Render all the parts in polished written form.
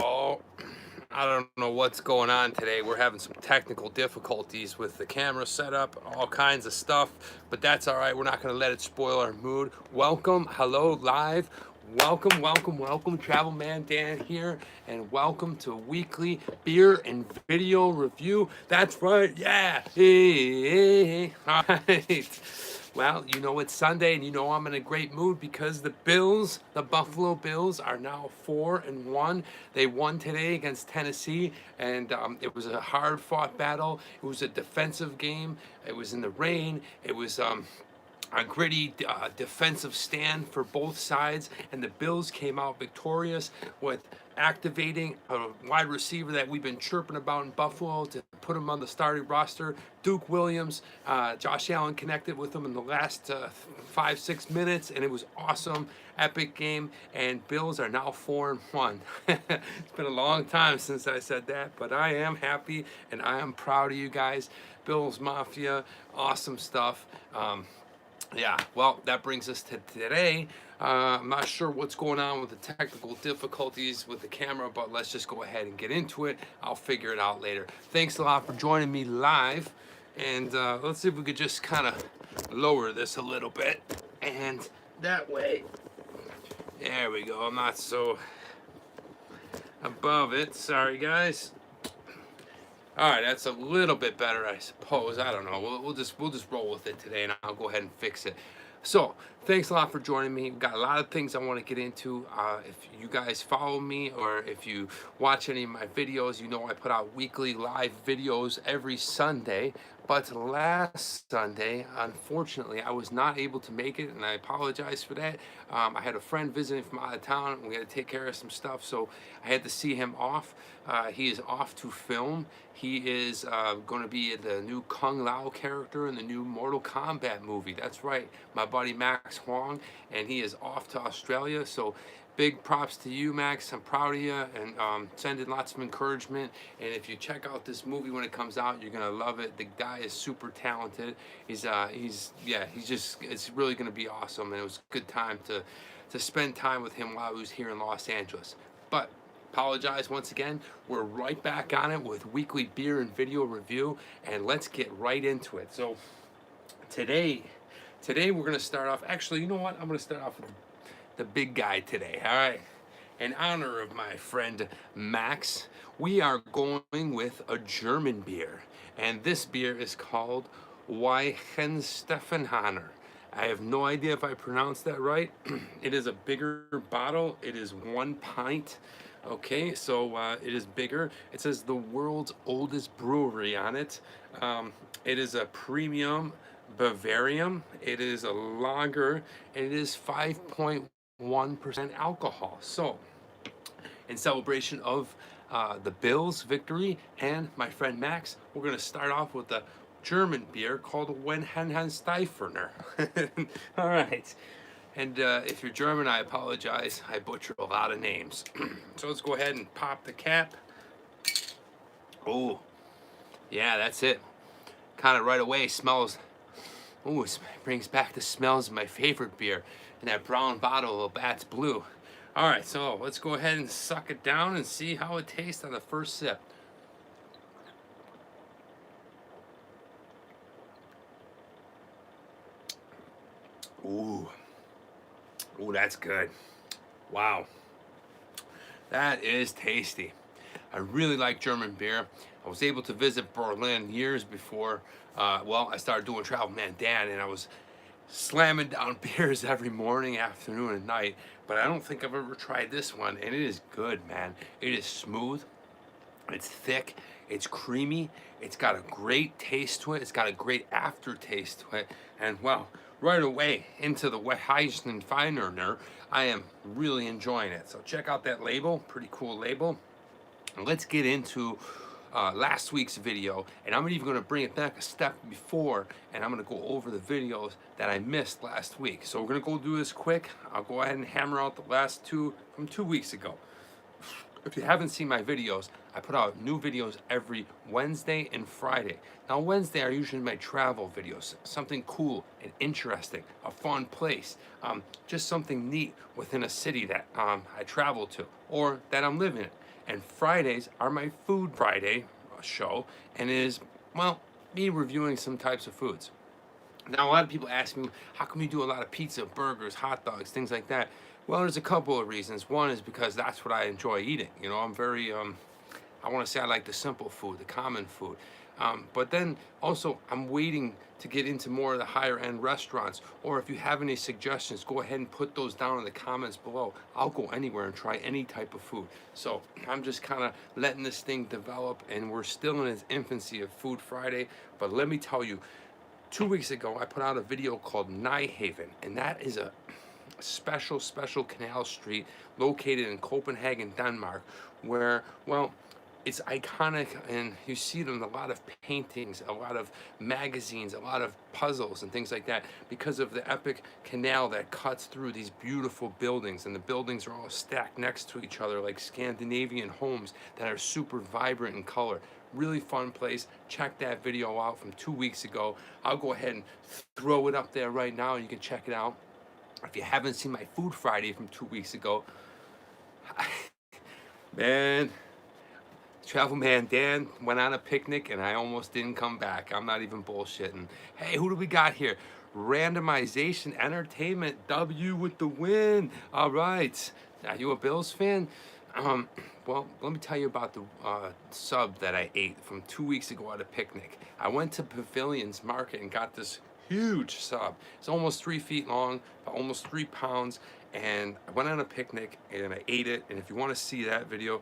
Oh, I don't know what's going on today. We're having some technical difficulties with the camera setup, all kinds of stuff, but that's all right. We're not going to let it spoil our mood. Welcome, hello, live. Welcome, welcome, welcome. Travel Man Dan here, and welcome to weekly beer and video review. That's right, yeah. Hey. All right. Well, you know it's Sunday, and you know I'm in a great mood because the Bills, the Buffalo Bills, are now 4-1. They won today against Tennessee, and it was a hard-fought battle. It was a defensive game. It was in the rain. It was a gritty defensive stand for both sides, and the Bills came out victorious with activating a wide receiver that we've been chirping about in Buffalo to put him on the starting roster. Duke Williams, Josh Allen connected with him in the last 5-6 minutes, and it was awesome, epic game. And Bills are now 4-1. It's been a long time since I said that, but I am happy and I am proud of you guys. Bills Mafia, awesome stuff. Yeah, well, that brings us to today. I'm not sure what's going on with the technical difficulties with the camera, but let's just go ahead and get into it. I'll figure it out later. Thanks a lot for joining me live. And let's see if we could just kind of lower this a little bit. And that way, there we go. I'm not so above it. Sorry, guys. All right, that's a little bit better, I suppose. I don't know. We'll just roll with it today, and I'll go ahead and fix it. So, thanks a lot for joining me. We've got a lot of things I want to get into. If you guys follow me, or if you watch any of my videos, you know I put out weekly live videos every Sunday. But last Sunday, unfortunately, I was not able to make it, and I apologize for that. I had a friend visiting from out of town, and we had to take care of some stuff, so I had to see him off. He is off to film. He is going to be the new Kung Lao character in the new Mortal Kombat movie. That's right, my buddy Max Huang, and he is off to Australia. So big props to you, Max. I'm proud of you, and sending lots of encouragement. And if you check out this movie when it comes out, you're gonna love it. The guy is super talented. He's just, it's really gonna be awesome. And it was a good time to spend time with him while he was here in Los Angeles. But apologize once again. We're right back on it with weekly beer and video review, and let's get right into it. So today we're gonna start off. Actually, you know what? I'm gonna start off with the big guy today. All right. In honor of my friend Max, we are going with a German beer, and this beer is called WEIHENSTEPHANER. I have no idea if I pronounced that right. It is a bigger bottle. It is 1 pint. Okay, so it is bigger. It says the world's oldest brewery on it. It is a premium Bavarian. It is a lager, and it is 5.1% alcohol. So, in celebration of the Bills' victory and my friend Max, we're going to start off with a German beer called WEIHENSTEPHANER. All right. And if you're German, I apologize. I butcher a lot of names. So let's go ahead and pop the cap. Oh, yeah, that's it. Kind of right away smells. Oh, it brings back the smells of my favorite beer. And that brown bottle of Bat's Blue. All right, so let's go ahead and suck it down and see how it tastes on the first sip. Ooh. Ooh, that's good. Wow. That is tasty. I really like German beer. I was able to visit Berlin years before, I started doing Travel Man Dan, and I was slamming down beers every morning, afternoon, and night. But I don't think I've ever tried this one, and it is good, man. It is smooth. It's thick. It's creamy. It's got a great taste to it. It's got a great aftertaste to it. And well, right away into the WEIHENSTEPHANER, I am really enjoying it. So check out that label. Pretty cool label. And let's get into last week's video, and I'm even going to bring it back a step before, and I'm going to go over the videos that I missed last week. So we're going to go do this quick. I'll go ahead and hammer out the last two from 2 weeks ago. If you haven't seen my videos, I put out new videos every Wednesday and Friday. Now, Wednesday are usually my travel videos, something cool and interesting, a fun place, just something neat within a city that I travel to or that I'm living in. And Fridays are my Food Friday show, and it is, well, me reviewing some types of foods. Now, a lot of people ask me, how come you do a lot of pizza, burgers, hot dogs, things like that? Well, there's a couple of reasons. One is because that's what I enjoy eating. You know, I'm very, I want to say I like the simple food, the common food. But then also, I'm waiting to get into more of the higher end restaurants. Or if you have any suggestions, go ahead and put those down in the comments below. I'll go anywhere and try any type of food. So I'm just kind of letting this thing develop, and we're still in its infancy of Food Friday. But let me tell you, 2 weeks ago, I put out a video called Nijhaven, and that is a special canal street located in Copenhagen, Denmark, where, well, it's iconic, and you see it in a lot of paintings, a lot of magazines, a lot of puzzles and things like that, because of the epic canal that cuts through these beautiful buildings, and the buildings are all stacked next to each other like Scandinavian homes that are super vibrant in color. Really fun place. Check that video out from 2 weeks ago. I'll go ahead and throw it up there right now, and you can check it out. If you haven't seen my Food Friday from 2 weeks ago, man, Travel Man Dan went on a picnic and I almost didn't come back. I'm not even bullshitting. Hey, who do we got here? Randomization Entertainment, W with the win. All right. Are you a Bills fan? Well, let me tell you about the sub that I ate from 2 weeks ago at a picnic. I went to Pavilions Market and got this huge sub. It's almost 3 feet long, almost 3 pounds, and I went on a picnic and I ate it. And if you want to see that video,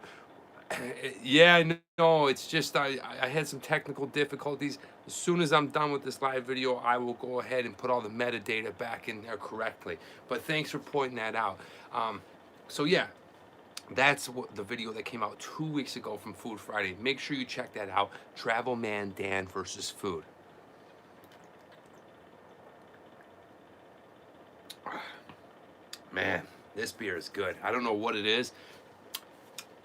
yeah, no, it's just I had some technical difficulties. As soon as I'm done with this live video, I will go ahead and put all the metadata back in there correctly. But thanks for pointing that out. So yeah, that's what the video that came out 2 weeks ago from Food Friday. Make sure you check that out. Travel Man Dan versus food. Man, this beer is good. I don't know what it is.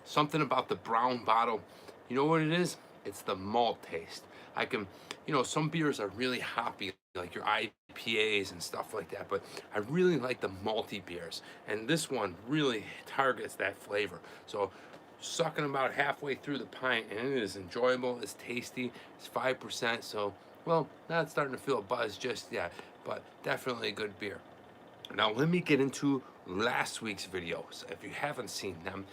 Something about the brown bottle. You know what it is? It's the malt taste. I can, you know, some beers are really hoppy, like your IPAs and stuff like that, but I really like the malty beers, and this one really targets that flavor. So sucking about halfway through the pint, and it is enjoyable, it's tasty, it's 5%, so, well, not starting to feel a buzz just yet, but definitely a good beer. Now let me get into last week's videos. If you haven't seen them,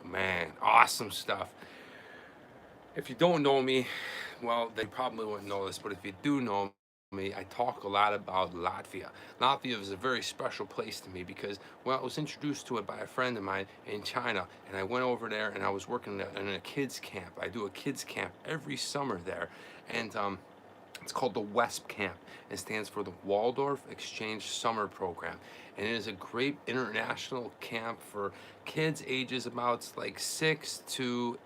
man, awesome stuff. If you don't know me, well, they probably wouldn't know this, but if you do know me, I talk a lot about Latvia. Latvia is a very special place to me because, well, I was introduced to it by a friend of mine in China, and I went over there and I was working in a kids camp. I do a kids camp every summer there, and it's called the WESP Camp. It stands for the Waldorf Exchange Summer Program. And it is a great international camp for kids ages about like 6 to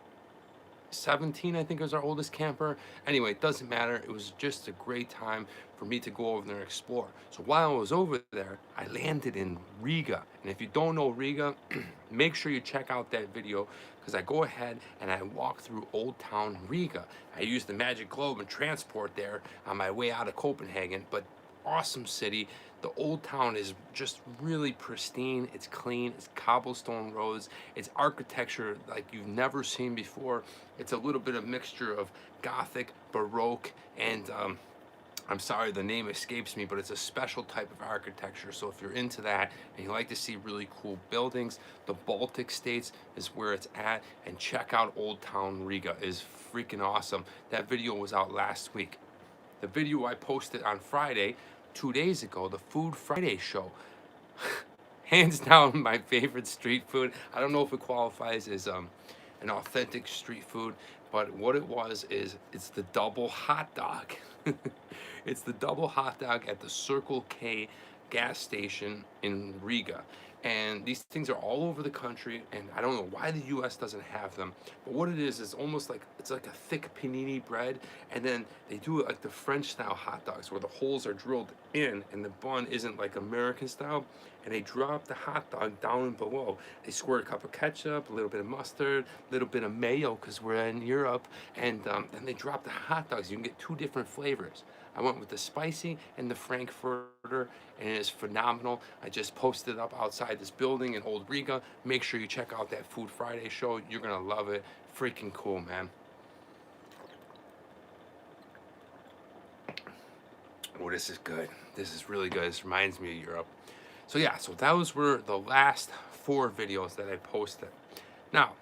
17, I think, was our oldest camper. Anyway, it doesn't matter. It was just a great time for me to go over there and explore. So while I was over there, I landed in Riga. And if you don't know Riga, make sure you check out that video, because I go ahead and I walk through Old Town Riga. I use the Magic Globe and transport there on my way out of Copenhagen, but awesome city. The old town is just really pristine. It's clean. It's cobblestone roads. It's architecture like you've never seen before. It's a little bit of mixture of Gothic, Baroque, and I'm sorry, the name escapes me, but it's a special type of architecture. So if you're into that and you like to see really cool buildings, the Baltic states is where it's at. And check out Old Town Riga. It is freaking awesome. That video was out last week. The video I posted on Friday, 2 days ago, the Food Friday show, hands down my favorite street food. I don't know if it qualifies as an authentic street food, but what it was is it's the double hot dog. It's the double hot dog at the Circle K gas station in Riga. And these things are all over the country, and I don't know why the US doesn't have them, but what it is almost like, it's like a thick panini bread, and then they do it like the French style hot dogs where the holes are drilled in and the bun isn't like American style, and they drop the hot dog down below. They squirt a cup of ketchup, a little bit of mustard, a little bit of mayo because we're in Europe, and then they drop the hot dogs. You can get 2 different flavors. I went with the spicy and the Frankfurter, and it is phenomenal. I just posted it up outside inside this building in Old Riga. Make sure you check out that Food Friday show. You're gonna love it. Freaking cool, man. Oh, this is good. This is really good. This reminds me of Europe. So yeah, so those were the last 4 videos that I posted. Now,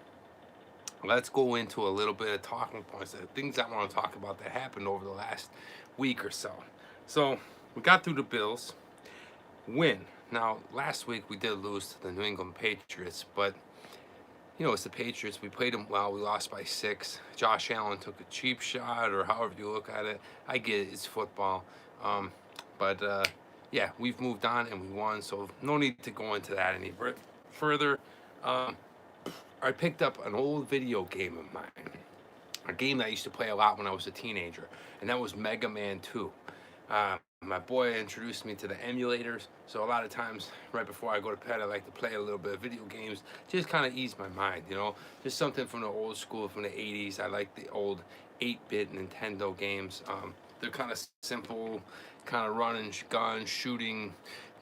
let's go into a little bit of talking points, the things I want to talk about that happened over the last week or so. So we got through the Bills win. Now, last week we did lose to the New England Patriots, but you know, it's the Patriots. We played them well. We lost by 6. Josh Allen took a cheap shot, or however you look at it. I get it. It's football. Yeah, we've moved on and we won, so no need to go into that any further. I picked up an old video game of mine, a game that I used to play a lot when I was a teenager, and that was Mega Man 2. My boy introduced me to the emulators, so a lot of times right before I go to bed I like to play a little bit of video games, just kind of ease my mind, you know, just something from the old school, from the 80s. I like the old 8-bit Nintendo games. They're kind of simple, kind of run and gun shooting,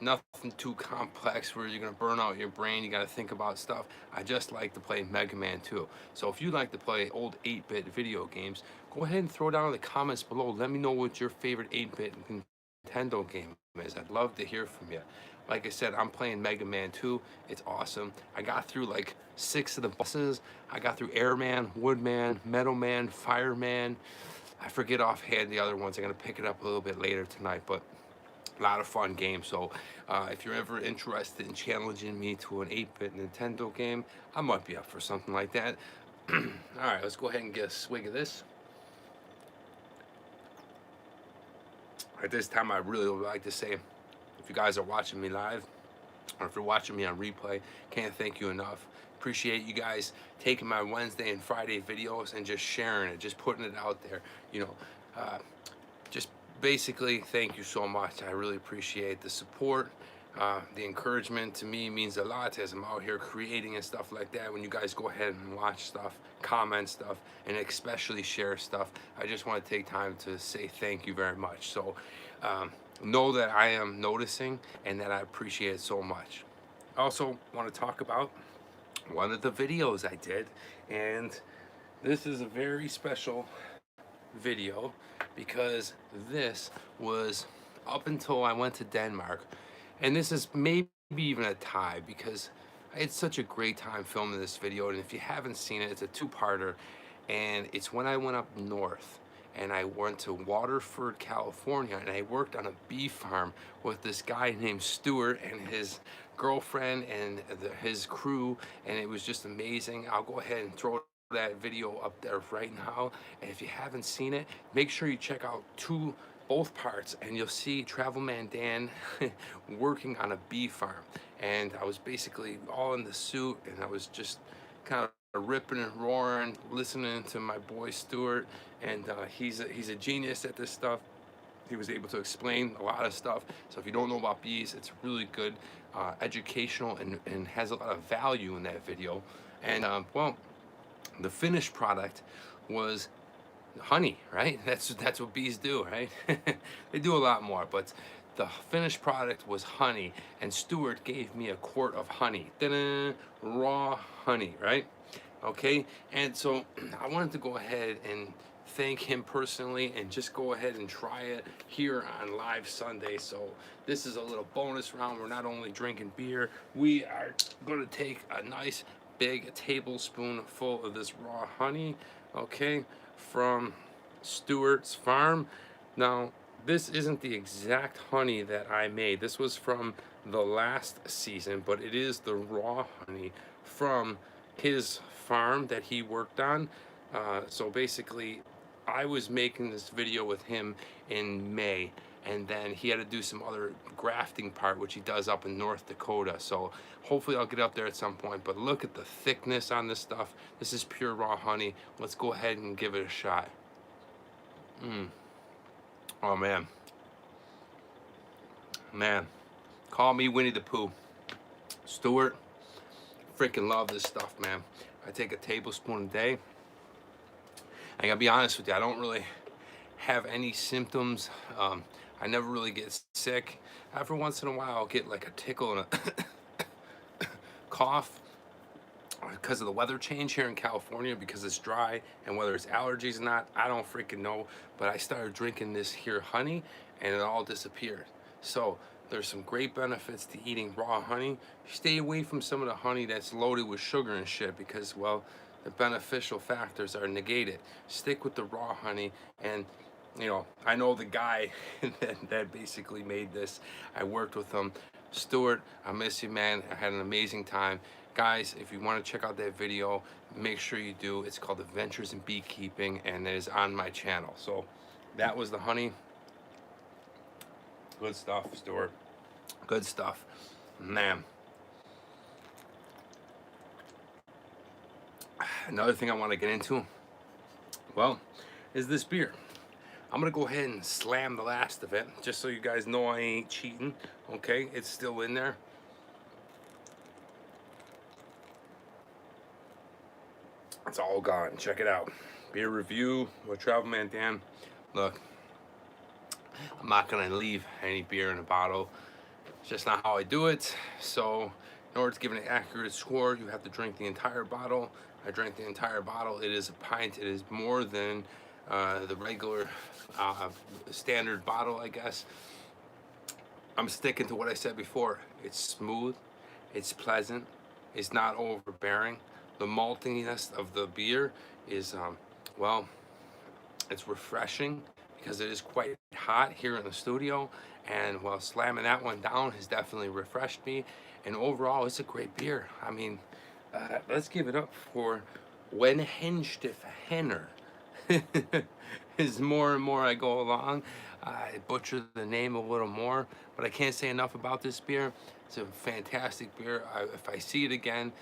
nothing too complex where you're gonna burn out your brain. You got to think about stuff. I just like to play Mega Man 2. So if you like to play old 8-bit video games, go ahead and throw down in the comments below. Let me know what your favorite 8-bit Nintendo game is. I'd love to hear from you. Like I said, I'm playing Mega Man 2. It's awesome. I got through like 6 of the bosses. I got through Airman, Woodman, Metal Man, Fireman. I forget offhand the other ones. I'm gonna pick it up a little bit later tonight, but a lot of fun games. So if you're ever interested in challenging me to an 8-bit Nintendo game, I might be up for something like that. All right, let's go ahead and get a swig of this. At this time, I really would like to say, if you guys are watching me live, or if you're watching me on replay, can't thank you enough. Appreciate you guys taking my Wednesday and Friday videos and just sharing it, just putting it out there. You know, just basically, thank you so much. I really appreciate the support. The encouragement to me means a lot as I'm out here creating and stuff like that. When you guys go ahead and watch stuff, comment stuff, and especially share stuff, I just want to take time to say thank you very much. So know that I am noticing and that I appreciate it so much. I also want to talk about one of the videos I did, and this is a very special video because this was up until I went to Denmark, and this is maybe even a tie because I had such a great time filming this video. And if you haven't seen it, it's a 2-parter, and it's when I went up north and I went to Waterford, California, and I worked on a bee farm with this guy named Stuart and his girlfriend and his crew, and it was just amazing. I'll go ahead and throw that video up there right now, and if you haven't seen it, make sure you check out both parts, and you'll see Travel Man Dan working on a bee farm. And I was basically all in the suit, and I was just kind of ripping and roaring, listening to my boy Stuart, and he's a genius at this stuff. He was able to explain a lot of stuff. So if you don't know about bees, it's really good, educational, and has a lot of value in that video. And well, the finished product was honey, right? That's what bees do, right? They do a lot more, but the finished product was honey, and Stuart gave me a quart of honey. Ta-da! Raw honey, right? Okay, and so I wanted to go ahead and thank him personally and just go ahead and try it here on Live Sunday. So this is a little bonus round. We're not only drinking beer, we are going to take a nice big tablespoon full of this raw honey, okay, from Stuart's farm. Now, this isn't the exact honey that I made. This was from the last season, but it is the raw honey from his farm that he worked on. So basically, I was making this video with him in May, and then he had to do some other grafting part, which he does up in North Dakota. So hopefully I'll get up there at some point. But look at the thickness on this stuff. This is pure raw honey. Let's go ahead and give it a shot. Oh man, call me Winnie the Pooh. Stuart, freaking love this stuff, man. I take a tablespoon a day. I gotta be honest with you, I don't really have any symptoms. I never really get sick. Every once in a while I'll get like a tickle and cough because of the weather change here in California, because it's dry, and whether it's allergies or not, I don't freaking know. But I started drinking this here honey and it all disappeared. So there's some great benefits to eating raw honey. Stay away from some of the honey that's loaded with sugar and shit, because, well, the beneficial factors are negated. Stick with the raw honey. And you know, I know the guy that basically made this. I worked with him. Stuart, I miss you, man. I had an amazing time. Guys, if you want to check out that video, make sure you do. It's called Adventures in Beekeeping, and it is on my channel. So that was the honey. Good stuff, Stuart. Good stuff. Man. Another thing I want to get into, well, is this beer. I'm gonna go ahead and slam the last of it, just so you guys know I ain't cheating. Okay, it's still in there. It's all gone. Check it out. Beer review with Travel Man Dan. Look, I'm not gonna leave any beer in a bottle. It's just not how I do it. So in order to give an accurate score, you have to drink the entire bottle. I drank the entire bottle. It is a pint. It is more than the regular standard bottle, I guess. I'm sticking to what I said before. It's smooth, it's pleasant, it's not overbearing. The maltiness of the beer is, well, it's refreshing because it is quite hot here in the studio. And while slamming that one down has definitely refreshed me. And overall, it's a great beer. I mean, let's give it up for WEIHENSTEPHANER. Is more and more I go along, I butcher the name a little more, but I can't say enough about this beer. It's a fantastic beer. If I see it again,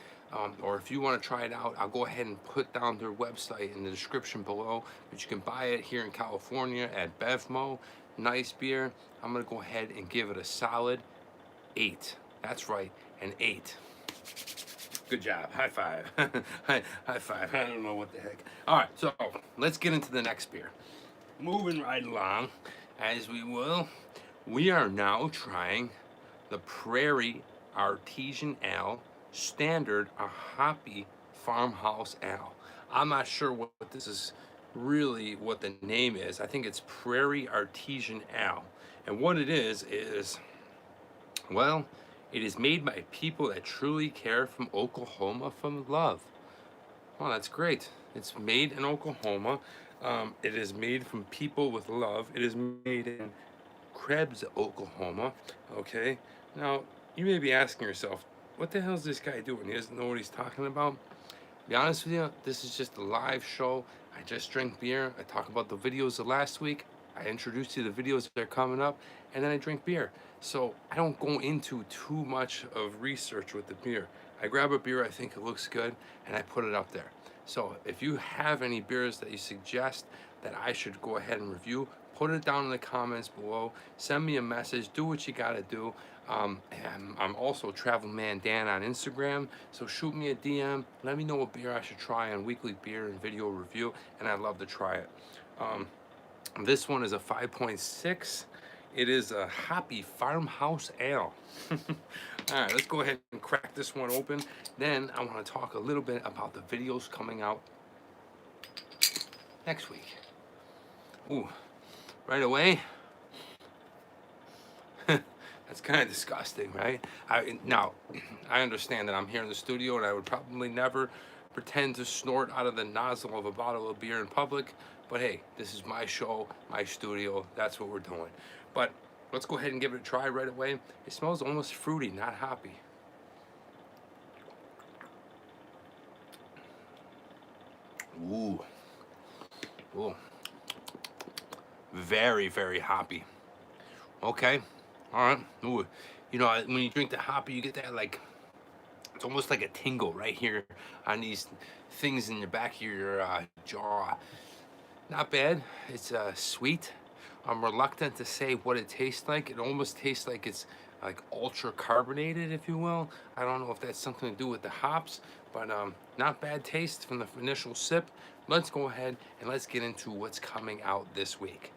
or if you want to try it out, I'll go ahead and put down their website in the description below. But you can buy it here in California at Bevmo. Nice beer. I'm gonna go ahead and give it a solid 8. That's right, an 8. Good job. High five. High five. I don't know what the heck. All right, so let's get into the next beer. Moving right along, as we will, we are now trying the Prairie Artesian Ale Standard, a hoppy farmhouse ale. I'm not sure what this is really, what the name is. I think it's Prairie Artesian Ale. And what it is, well, it is made by people that truly care from Oklahoma from love. Well, that's great. It's made in Oklahoma. It is made from people with love. It is made in Krebs, Oklahoma. Okay. Now, you may be asking yourself, what the hell is this guy doing? He doesn't know what he's talking about. To be honest with you, this is just a live show. I just drink beer. I talk about the videos of last week. I introduce you to the videos that are coming up, and then I drink beer. So I don't go into too much of research with the beer. I grab a beer, I think it looks good, and I put it up there. So if you have any beers that you suggest that I should go ahead and review, put it down in the comments below. Send me a message. Do what you gotta do. And I'm also Travel Man Dan on Instagram, so shoot me a DM. Let me know what beer I should try on Weekly Beer and Video Review, and I'd love to try it. This one is a 5.6. It is a hoppy farmhouse ale. All right, let's go ahead and crack this one open. Then I want to talk a little bit about the videos coming out next week. Ooh, right away. That's kind of disgusting, right? Now, I understand that I'm here in the studio and I would probably never pretend to snort out of the nozzle of a bottle of beer in public. But hey, this is my show, my studio. That's what we're doing. But let's go ahead and give it a try right away. It smells almost fruity, not hoppy. Ooh. Ooh. Very, very hoppy. Okay. All right. Ooh. You know, when you drink the hoppy, you get that, like, it's almost like a tingle right here on these things in the back of your jaw. Not bad. It's sweet. I'm reluctant to say what it tastes like. It almost tastes like it's like ultra carbonated, if you will. I don't know if that's something to do with the hops, but not bad taste from the initial sip. Let's go ahead and let's get into what's coming out this week.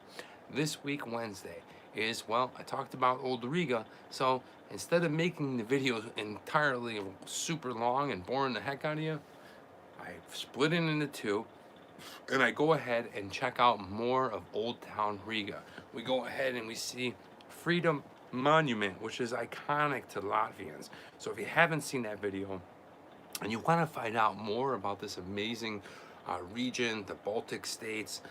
This week, Wednesday, is, well, I talked about old Riga. So instead of making the video entirely super long and boring the heck out of you, I split it into two, and I go ahead and check out more of Old Town Riga. We go ahead and we see Freedom Monument, which is iconic to Latvians. So if you haven't seen that video and you want to find out more about this amazing region, the Baltic states,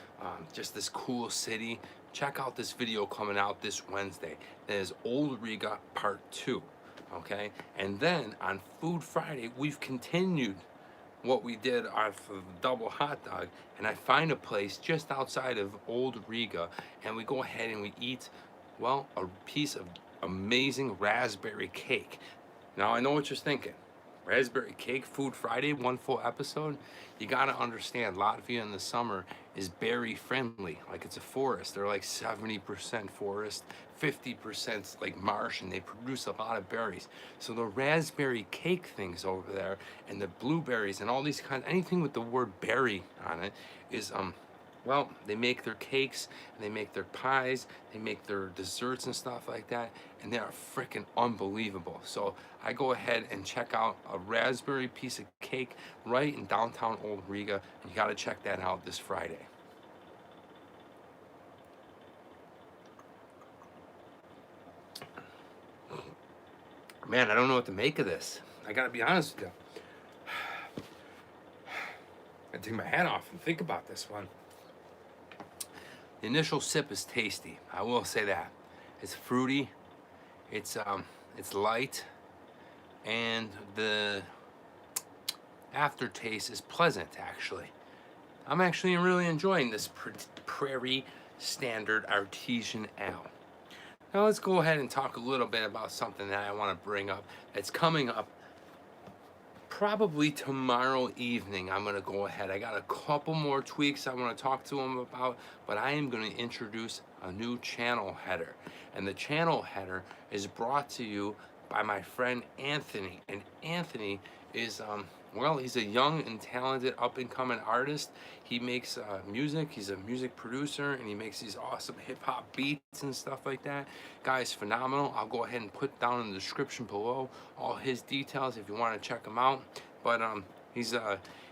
just this cool city, check out this video coming out this Wednesday. That is Old Riga Part 2. Okay, and then on Food Friday, we've continued what we did off of double hot dog, and I find a place just outside of Old Riga, and we go ahead and we eat, well, a piece of amazing raspberry cake. Now I know what you're thinking. Raspberry cake, Food Friday, one full episode? You gotta understand, Latvia in the summer is berry friendly. Like, it's a forest. They're like 70% forest, 50% like marsh, and they produce a lot of berries. So the raspberry cake things over there, and the blueberries and all these kinds, anything with the word berry on it is well, they make their cakes, and they make their pies, they make their desserts and stuff like that, and they are freaking unbelievable. So I go ahead and check out a raspberry piece of cake right in downtown Old Riga, and you gotta check that out this Friday. Man, I don't know what to make of this. I gotta be honest with you. I take my hat off and think about this one. The initial sip is tasty. I will say that. It's fruity. It's light, and the aftertaste is pleasant. Actually, I'm actually really enjoying this Prairie Standard Artesian Ale. Now let's go ahead and talk a little bit about something that I want to bring up that's coming up probably tomorrow evening. I'm going to go ahead. I got a couple more tweaks I want to talk to them about, but I am going to introduce a new channel header. And the channel header is brought to you by my friend Anthony. And Anthony is, well, he's a young and talented up-and-coming artist. He makes music. He's a music producer, and he makes these awesome hip-hop beats and stuff like that. Guy's phenomenal. I'll go ahead and put down in the description below all his details if you want to check him out. But he's you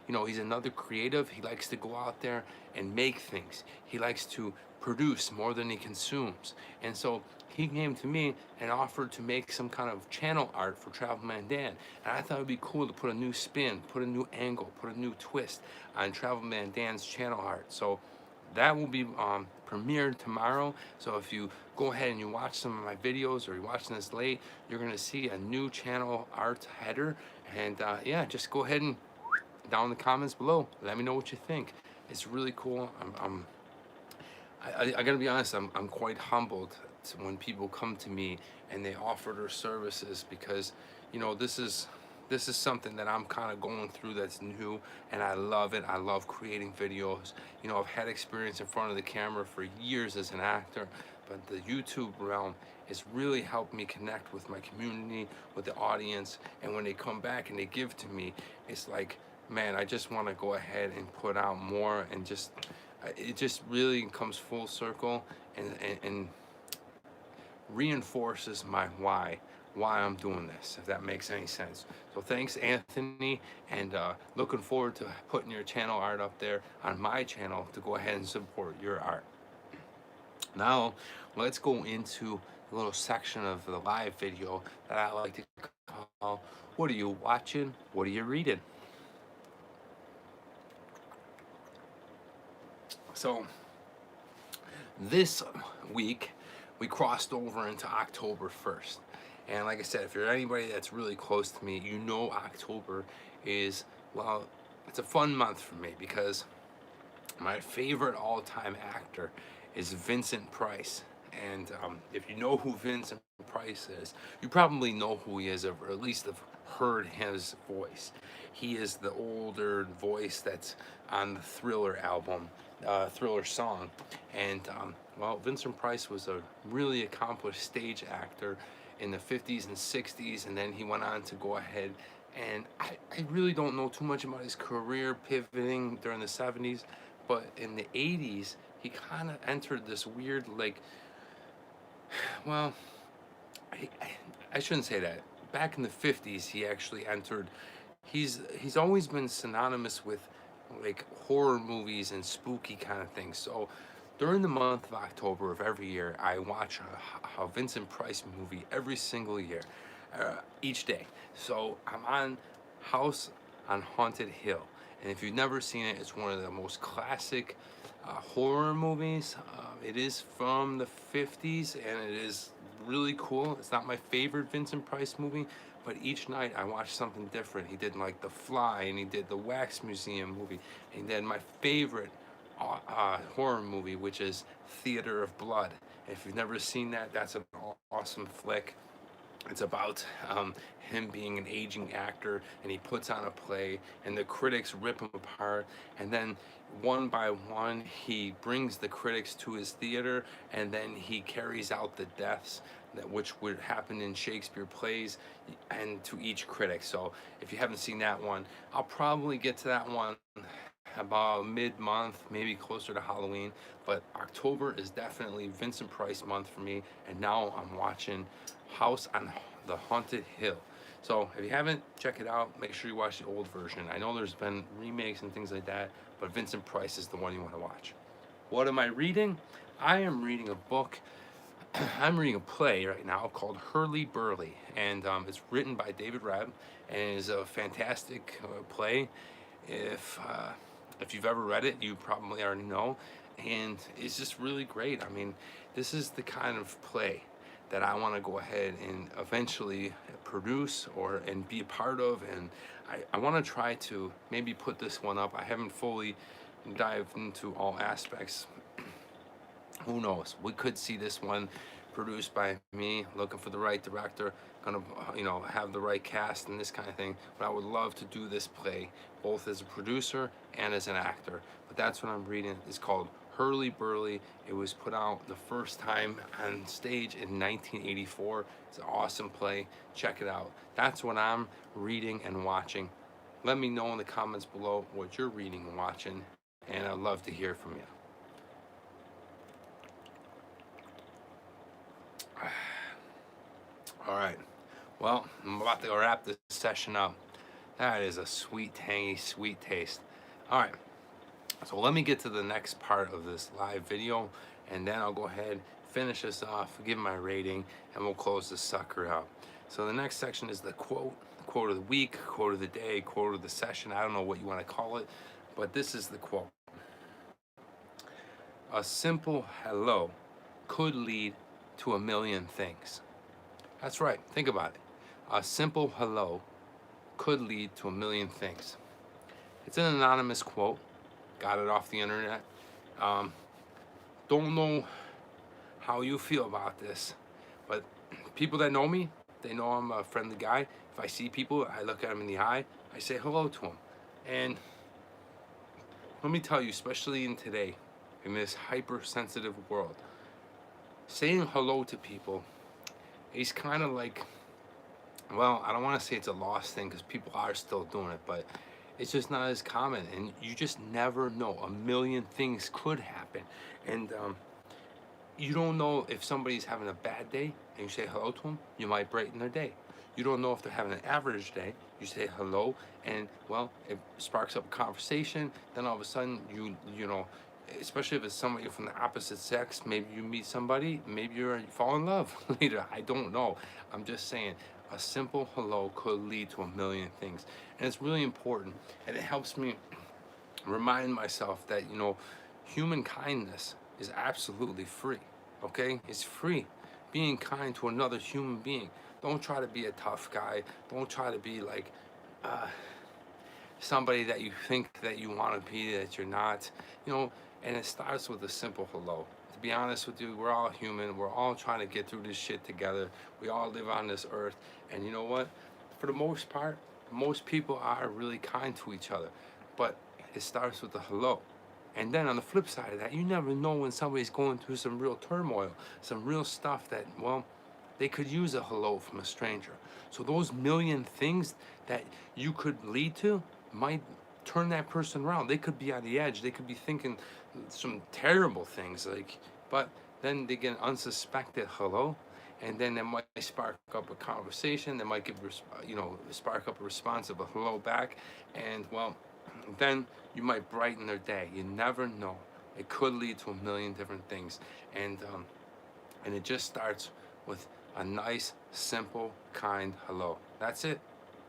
know, he's another creative. He likes to go out there and make things. He likes to produce more than he consumes. And so he came to me and offered to make some kind of channel art for Travel Man Dan. And I thought it would be cool to put a new spin, put a new angle, put a new twist on Travel Man Dan's channel art. So that will be premiered tomorrow. So if you go ahead and you watch some of my videos, or you're watching this late, you're gonna see a new channel art header. And yeah, just go ahead and down in the comments below, let me know what you think. It's really cool. I gotta be honest, I'm quite humbled when people come to me and they offer their services, because, you know, this is something that I'm kind of going through that's new, and I love it. I love creating videos. You know, I've had experience in front of the camera for years as an actor, but the YouTube realm has really helped me connect with my community, with the audience, and when they come back and they give to me, it's like, man, I just want to go ahead and put out more, and just it just really comes full circle and reinforces my why I'm doing this, if that makes any sense. So thanks, Anthony, and looking forward to putting your channel art up there on my channel to go ahead and support your art. Now let's go into a little section of the live video that I like to call, what are you watching, what are you reading? So this week we crossed over into October 1st. And like I said, if you're anybody that's really close to me, you know October is, well, it's a fun month for me, because my favorite all-time actor is Vincent Price. And if you know who Vincent Price is, you probably know who he is, or at least have heard his voice. He is the older voice that's on the Thriller album, Thriller song. And well, Vincent Price was a really accomplished stage actor in the 50s and 60s, and then he went on to go ahead, and I really don't know too much about his career pivoting during the 70s, but in the 80s he kind of entered this weird, like, Well, I shouldn't say that. Back in the 50s, he actually entered. He's always been synonymous with like horror movies and spooky kind of things. So during the month of October of every year, I watch a Vincent Price movie every single year, each day. So I'm on House on Haunted Hill, and if you've never seen it, it's one of the most classic horror movies. It is from the 50s, and it is really cool. It's not my favorite Vincent Price movie, but each night I watched something different. He did like The Fly, and he did the Wax Museum movie, and then my favorite horror movie, which is Theater of Blood. If you've never seen that, that's an awesome flick. It's about him being an aging actor, and he puts on a play, and the critics rip him apart, and then one by one he brings the critics to his theater, and then he carries out the deaths that which would happen in Shakespeare plays and to each critic. So if you haven't seen that one, I'll probably get to that one about mid-month, maybe closer to Halloween. But October is definitely Vincent Price month for me, and now I'm watching House on the Haunted Hill. So if you haven't, check it out. Make sure you watch the old version. I know there's been remakes and things like that, but Vincent Price is the one you want to watch. What am I reading? I am reading a book. I'm reading a play right now called Hurly Burly, and it's written by David Rebb, and it is a fantastic play. If you've ever read it, you probably already know, and it's just really great. I mean, this is the kind of play that I want to go ahead and eventually produce and be a part of, and I want to try to maybe put this one up. I haven't fully dived into all aspects. Who knows? We could see this one produced by me, looking for the right director, gonna have the right cast and this kind of thing. But I would love to do this play both as a producer and as an actor. But that's what I'm reading. It's called Hurly Burly. It was put out the first time on stage in 1984. It's an awesome play. Check it out. That's what I'm reading and watching. Let me know in the comments below what you're reading and watching, and I'd love to hear from you. All right, well, I'm about to wrap this session up. That is a sweet, tangy, sweet taste. All right, so let me get to the next part of this live video, and then I'll go ahead, finish this off, give my rating, and we'll close this sucker out. So the next section is the quote of the week, quote of the day, quote of the session. I don't know what you want to call it, but this is the quote. A simple hello could lead to a million things. That's right, think about it. A simple hello could lead to a million things. It's an anonymous quote, got it off the internet. Don't know how you feel about this, but people that know me, they know I'm a friendly guy. If I see people, I look at them in the eye, I say hello to them. And let me tell you, especially in today, in this hypersensitive world, saying hello to people is kind of like, well, I don't want to say it's a lost thing because people are still doing it, but it's just not as common, and you just never know. A million things could happen, and you don't know if somebody's having a bad day and you say hello to them, you might brighten their day. You don't know if they're having an average day, you say hello, and well, it sparks up a conversation. Then all of a sudden, you know, especially if it's somebody from the opposite sex, maybe you meet somebody, maybe you fall in love later. I don't know. I'm just saying, a simple hello could lead to a million things, and it's really important, and it helps me remind myself that, you know, human kindness is absolutely free. Okay, it's free. Being kind to another human being. Don't try to be a tough guy. Don't try to be like somebody that you think that you want to be that you're not. You know, and it starts with a simple hello. To be honest with you, we're all human. We're all trying to get through this shit together. We all live on this earth, and you know what? For the most part, most people are really kind to each other, but it starts with a hello. And then on the flip side of that, you never know when somebody's going through some real turmoil, some real stuff that, well, they could use a hello from a stranger. So those million things that you could lead to might turn that person around. They could be on the edge. They could be thinking some terrible things, like, but then they get an unsuspected hello, and then they might spark up a conversation. They might give, spark up a response of a hello back, and well, then you might brighten their day. You never know. It could lead to a million different things, and it just starts with a nice, simple, kind hello. That's it.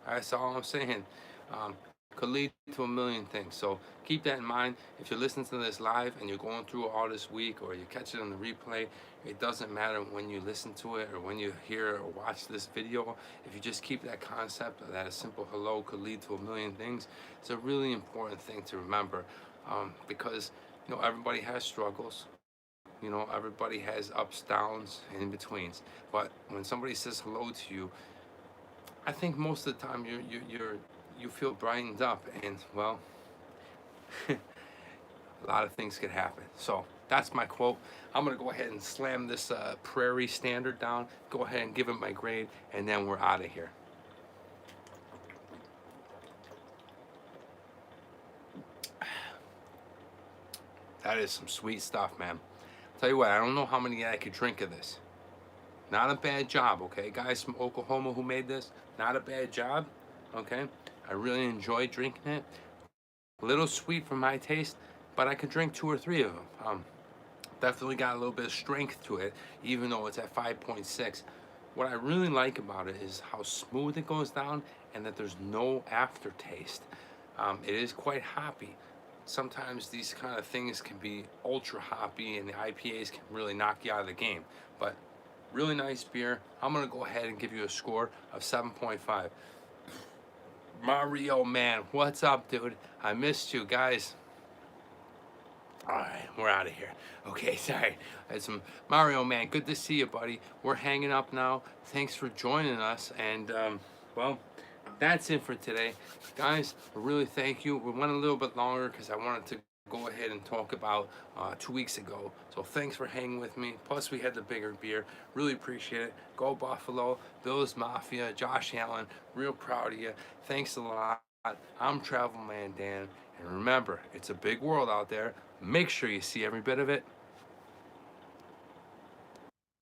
That's all I'm saying. Um, could lead to a million things. So keep that in mind. If you're listening to this live and you're going through all this week, or you catch it on the replay, it doesn't matter when you listen to it or when you hear or watch this video. If you just keep that concept that a simple hello could lead to a million things, it's a really important thing to remember, because everybody has struggles. Everybody has ups, downs, and in betweens. But when somebody says hello to you, I think most of the time you feel brightened up, and well, a lot of things could happen. So that's my quote. I'm gonna go ahead and slam this Prairie Standard down. Go ahead and give it my grade, and then we're out of here. That is some sweet stuff, man. Tell you what, I don't know how many I could drink of this. Not a bad job, okay? Guys from Oklahoma who made this, not a bad job, okay? I really enjoyed drinking it. A little sweet for my taste, but I could drink 2 or 3 of them. Definitely got a little bit of strength to it, even though it's at 5.6. What I really like about it is how smooth it goes down, and that there's no aftertaste. It is quite hoppy. Sometimes these kind of things can be ultra hoppy, and the IPAs can really knock you out of the game. But really nice beer. I'm gonna go ahead and give you a score of 7.5. Mario, man, what's up, dude? I missed you, guys. All right, we're out of here. Okay, sorry. I had some Mario, man. Good to see you, buddy. We're hanging up now. Thanks for joining us, and well, that's it for today, guys. I really thank you. We went a little bit longer because I wanted to go ahead and talk about 2 weeks ago. So thanks for hanging with me. Plus, we had the bigger beer. Really appreciate it. Go Buffalo, Bills Mafia, Josh Allen. Real proud of you. Thanks a lot. I'm Travel Man Dan, and remember, it's a big world out there. Make sure you see every bit of it.